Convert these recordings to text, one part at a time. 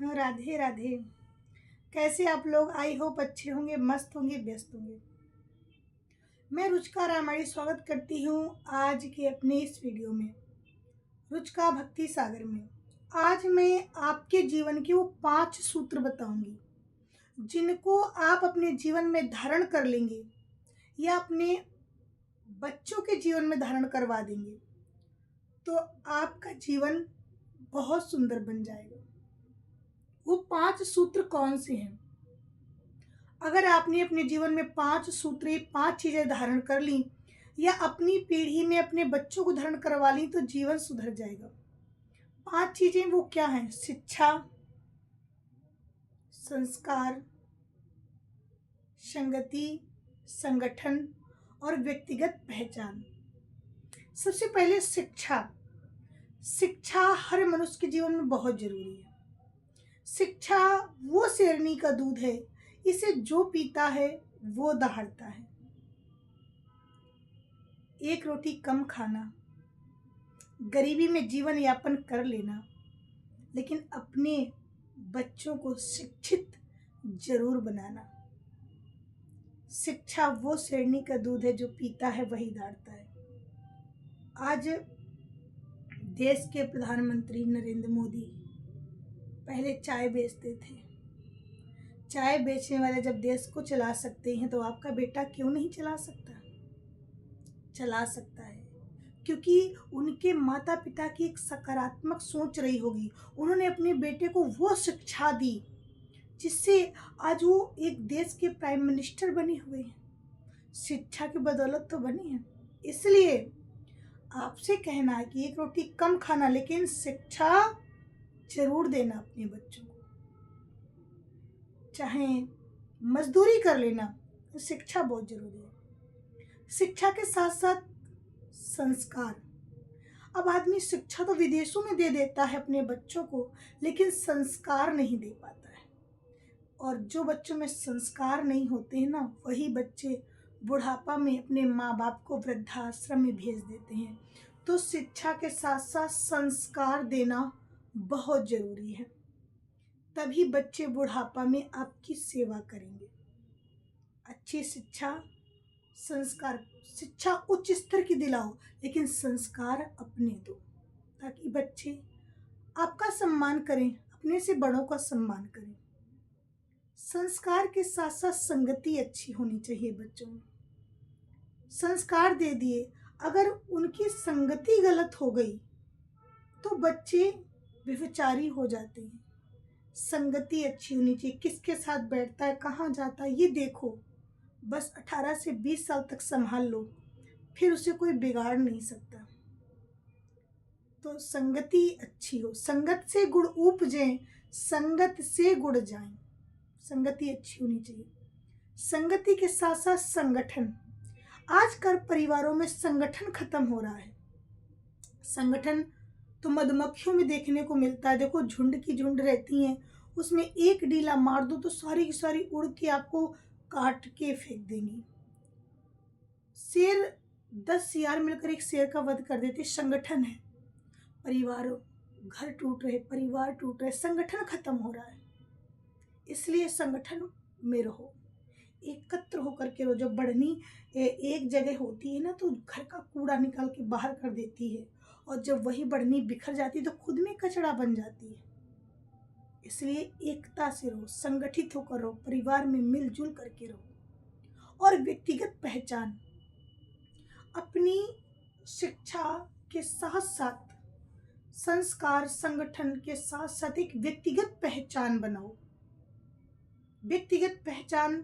राधे राधे। कैसे आप लोग? आई होप अच्छे होंगे, मस्त होंगे, व्यस्त होंगे। मैं रुचिका रामाणी स्वागत करती हूँ आज के अपने इस वीडियो में, रुचिका भक्ति सागर में। आज मैं आपके जीवन के वो 5 सूत्र बताऊंगी जिनको आप अपने जीवन में धारण कर लेंगे या अपने बच्चों के जीवन में धारण करवा देंगे तो आपका जीवन बहुत सुंदर बन जाएगा। वो 5 सूत्र कौन से हैं? अगर आपने अपने जीवन में 5 सूत्र, 5 चीजें धारण कर ली या अपनी पीढ़ी में अपने बच्चों को धारण करवा ली तो जीवन सुधर जाएगा। 5 चीजें वो क्या हैं? शिक्षा, संस्कार, संगति, संगठन और व्यक्तिगत पहचान। सबसे पहले शिक्षा। शिक्षा हर मनुष्य के जीवन में बहुत जरूरी है। शिक्षा वो शेरनी का दूध है, इसे जो पीता है वो दहाड़ता है। एक रोटी कम खाना, गरीबी में जीवन यापन कर लेना, लेकिन अपने बच्चों को शिक्षित जरूर बनाना। शिक्षा वो शेरनी का दूध है, जो पीता है वही दहाड़ता है। आज देश के प्रधानमंत्री नरेंद्र मोदी पहले चाय बेचते थे। चाय बेचने वाले जब देश को चला सकते हैं तो आपका बेटा क्यों नहीं चला सकता? चला सकता है, क्योंकि उनके माता पिता की एक सकारात्मक सोच रही होगी। उन्होंने अपने बेटे को वो शिक्षा दी जिससे आज वो एक देश के प्राइम मिनिस्टर बने हुए हैं। शिक्षा की बदौलत तो बने हैं। इसलिए आपसे कहना है कि एक रोटी कम खाना, लेकिन शिक्षा जरूर देना अपने बच्चों को। चाहे मजदूरी कर लेना, तो शिक्षा बहुत जरूरी है। शिक्षा के साथ साथ संस्कार। अब आदमी शिक्षा तो विदेशों में दे देता है अपने बच्चों को, लेकिन संस्कार नहीं दे पाता है। और जो बच्चों में संस्कार नहीं होते हैं ना, वही बच्चे बुढ़ापा में अपने माँ बाप को वृद्धाश्रम में भेज देते हैं। तो शिक्षा के साथ साथ संस्कार देना बहुत जरूरी है, तभी बच्चे बुढ़ापा में आपकी सेवा करेंगे। अच्छी शिक्षा, संस्कार। शिक्षा उच्च स्तर की दिलाओ, लेकिन संस्कार अपने दो, ताकि बच्चे आपका सम्मान करें, अपने से बड़ों का सम्मान करें। संस्कार के साथ साथ संगति अच्छी होनी चाहिए बच्चों में। संस्कार दे दिए, अगर उनकी संगति गलत हो गई तो बच्चे व्यभिचारी हो जाते हैं। संगति अच्छी होनी चाहिए, किसके साथ बैठता है, कहाँ जाता है, ये देखो। बस 18 से 20 साल तक संभाल लो, फिर उसे कोई बिगाड़ नहीं सकता। तो संगति अच्छी हो। संगत से गुण उपजें, संगत से गुण जाएं। संगति अच्छी होनी चाहिए। संगति के साथ साथ संगठन। आजकल परिवारों में संगठन खत्म हो रहा है। संगठन तो मधुमक्खियों में देखने को मिलता है। देखो, झुंड की झुंड रहती हैं, उसमें एक डीला मार दो तो सारी की सारी उड़ के आपको काट के फेंक देंगी। शेर 10 सियार मिलकर एक शेर का वध कर देते। संगठन है। परिवारों, घर टूट रहे, परिवार टूट रहे, संगठन खत्म हो रहा है। इसलिए संगठन में रहो, एकत्र होकर के रहो। जब बढ़नी एक जगह होती है ना, तो घर का कूड़ा निकाल के बाहर कर देती है, और जब वही बढ़नी बिखर जाती है तो खुद में कचरा बन जाती है। इसलिए एकता से रहो, संगठित होकर रहो, परिवार में मिलजुल करके रहो। और व्यक्तिगत पहचान। अपनी शिक्षा के साथ साथ संस्कार, संगठन के साथ साथ एक व्यक्तिगत पहचान बनाओ। व्यक्तिगत पहचान,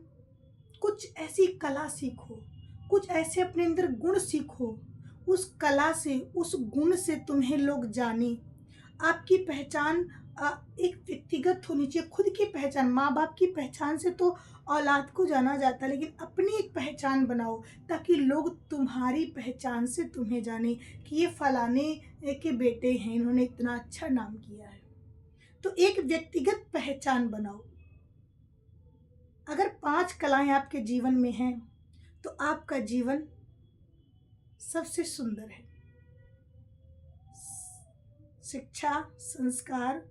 कुछ ऐसी कला सीखो, कुछ ऐसे अपने अंदर गुण सीखो। उस कला से, उस गुण से तुम्हें लोग जाने। आपकी पहचान एक व्यक्तिगत होनी चाहिए, खुद की पहचान। माँ बाप की पहचान से तो औलाद को जाना जाता है, लेकिन अपनी एक पहचान बनाओ, ताकि लोग तुम्हारी पहचान से तुम्हें जाने कि ये फलाने के बेटे हैं, इन्होंने इतना अच्छा नाम किया है। तो एक व्यक्तिगत पहचान बनाओ। अगर 5 कलाएं आपके जीवन में हैं तो आपका जीवन सबसे सुंदर है। शिक्षा, संस्कार,